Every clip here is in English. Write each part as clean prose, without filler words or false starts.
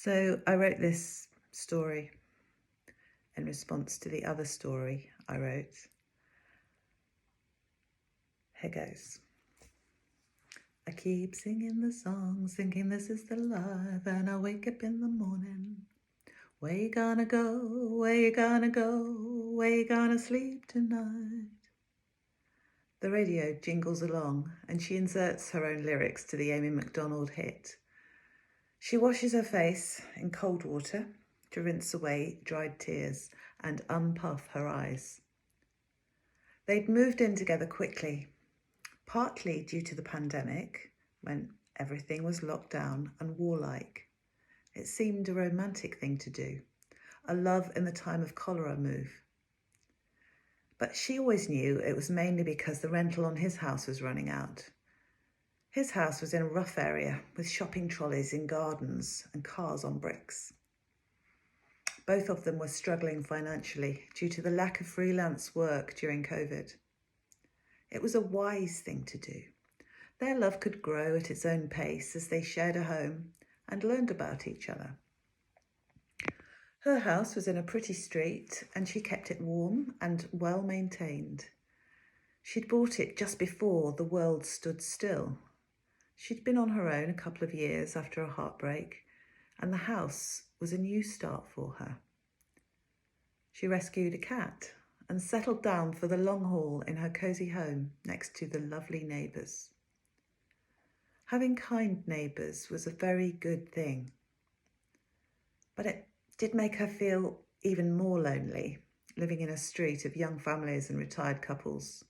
So I wrote this story in response to the other story I wrote. Here goes. I keep singing the songs, thinking this is the life, and I wake up in the morning. Where you gonna go? Where you gonna go? Where you gonna sleep tonight? The radio jingles along, and she inserts her own lyrics to the Amy Macdonald hit. She washes her face in cold water to rinse away dried tears and unpuff her eyes. They'd moved in together quickly, partly due to the pandemic, when everything was locked down and warlike. It seemed a romantic thing to do, a love in the time of cholera move. But she always knew it was mainly because the rental on his house was running out. His house was in a rough area with shopping trolleys in gardens and cars on bricks. Both of them were struggling financially due to the lack of freelance work during COVID. It was a wise thing to do. Their love could grow at its own pace as they shared a home and learned about each other. Her house was in a pretty street and she kept it warm and well maintained. She'd bought it just before the world stood still. She'd been on her own a couple of years after a heartbreak, and the house was a new start for her. She rescued a cat and settled down for the long haul in her cosy home next to the lovely neighbours. Having kind neighbours was a very good thing, but it did make her feel even more lonely, living in a street of young families and retired couples.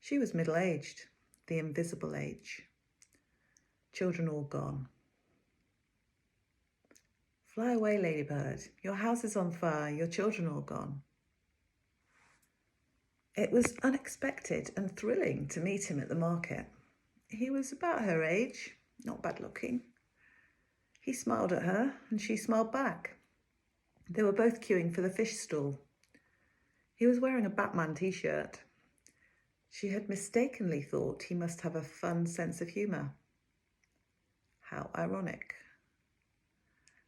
She was middle-aged, the invisible age. Children all gone. Fly away, ladybird. Your house is on fire. Your children all gone. It was unexpected and thrilling to meet him at the market. He was about her age, not bad looking. He smiled at her and she smiled back. They were both queuing for the fish stall. He was wearing a Batman t-shirt. She had mistakenly thought he must have a fun sense of humour. How ironic.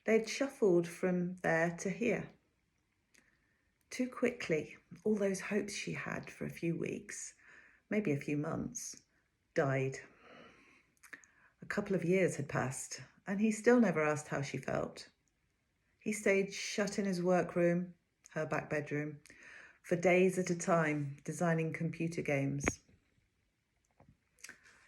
They'd shuffled from there to here. Too quickly, all those hopes she had for a few weeks, maybe a few months, died. A couple of years had passed, and he still never asked how she felt. He stayed shut in his workroom, her back bedroom, for days at a time, designing computer games.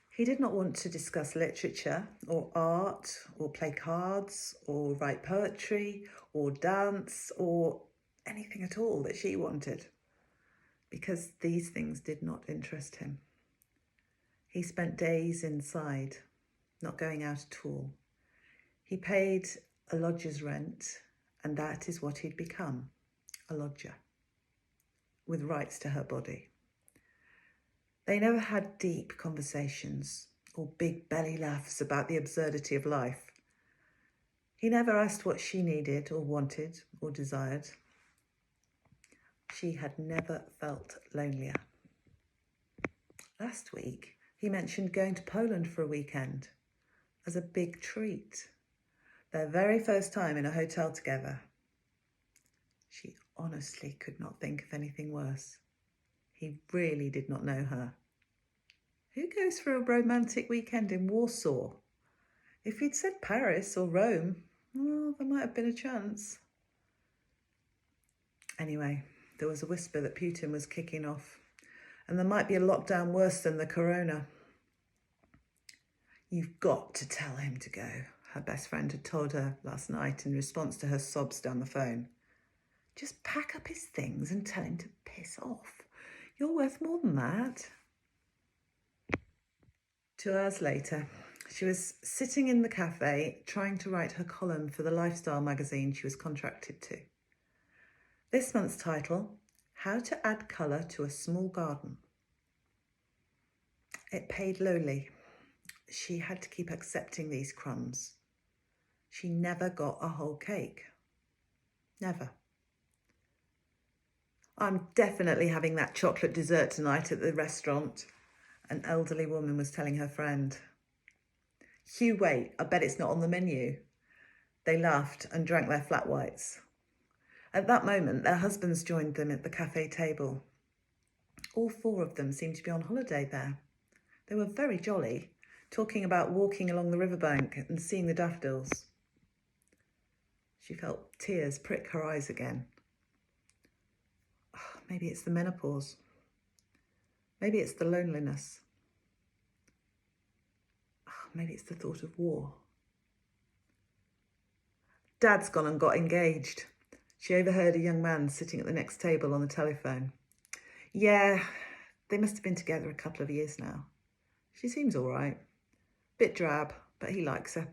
He did not want to discuss literature or art or play cards or write poetry or dance or anything at all that she wanted, because these things did not interest him. He spent days inside, not going out at all. He paid a lodger's rent, and that is what he'd become, a lodger, with rights to her body. They never had deep conversations or big belly laughs about the absurdity of life. He never asked what she needed or wanted or desired. She had never felt lonelier. Last week, he mentioned going to Poland for a weekend as a big treat. Their very first time in a hotel together. She honestly could not think of anything worse. He really did not know her. Who goes for a romantic weekend in Warsaw? If he'd said Paris or Rome, well, there might have been a chance. Anyway, there was a whisper that Putin was kicking off, and there might be a lockdown worse than the corona. You've got to tell him to go, her best friend had told her last night in response to her sobs down the phone. Just pack up his things and tell him to piss off. You're worth more than that. 2 hours later, she was sitting in the cafe trying to write her column for the lifestyle magazine she was contracted to. This month's title, How to Add Colour to a Small Garden. It paid lowly. She had to keep accepting these crumbs. She never got a whole cake. Never. I'm definitely having that chocolate dessert tonight at the restaurant, an elderly woman was telling her friend. Hugh, wait, I bet it's not on the menu. They laughed and drank their flat whites. At that moment, their husbands joined them at the cafe table. All four of them seemed to be on holiday there. They were very jolly, talking about walking along the riverbank and seeing the daffodils. She felt tears prick her eyes again. Oh, maybe it's the menopause. Maybe it's the loneliness. Oh, maybe it's the thought of war. Dad's gone and got engaged. She overheard a young man sitting at the next table on the telephone. Yeah, they must have been together a couple of years now. She seems all right. Bit drab, but he likes her.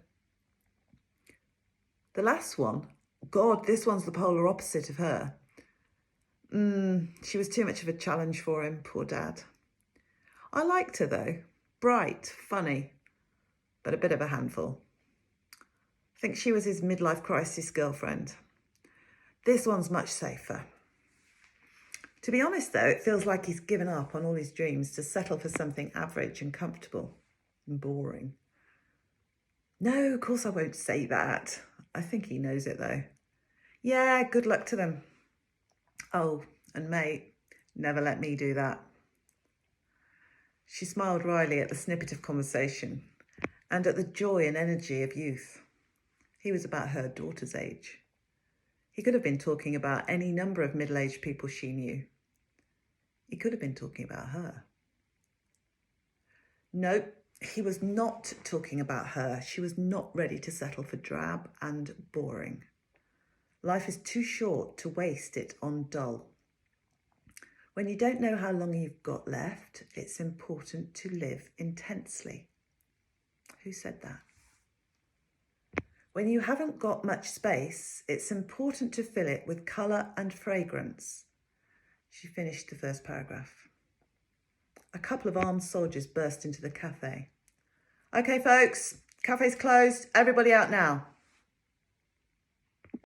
The last one, God, this one's the polar opposite of her. She was too much of a challenge for him, poor Dad. I liked her though. Bright, funny, but a bit of a handful. I think she was his midlife crisis girlfriend. This one's much safer. To be honest though, it feels like he's given up on all his dreams to settle for something average and comfortable and boring. No, of course I won't say that. I think he knows it though. Yeah, good luck to them. Oh, and mate, never let me do that. She smiled wryly at the snippet of conversation and at the joy and energy of youth. He was about her daughter's age. He could have been talking about any number of middle-aged people she knew. He could have been talking about her. No, he was not talking about her. She was not ready to settle for drab and boring. Life is too short to waste it on dull. When you don't know how long you've got left, it's important to live intensely. Who said that? When you haven't got much space, it's important to fill it with colour and fragrance. She finished the first paragraph. A couple of armed soldiers burst into the cafe. Okay, folks, cafe's closed. Everybody out now.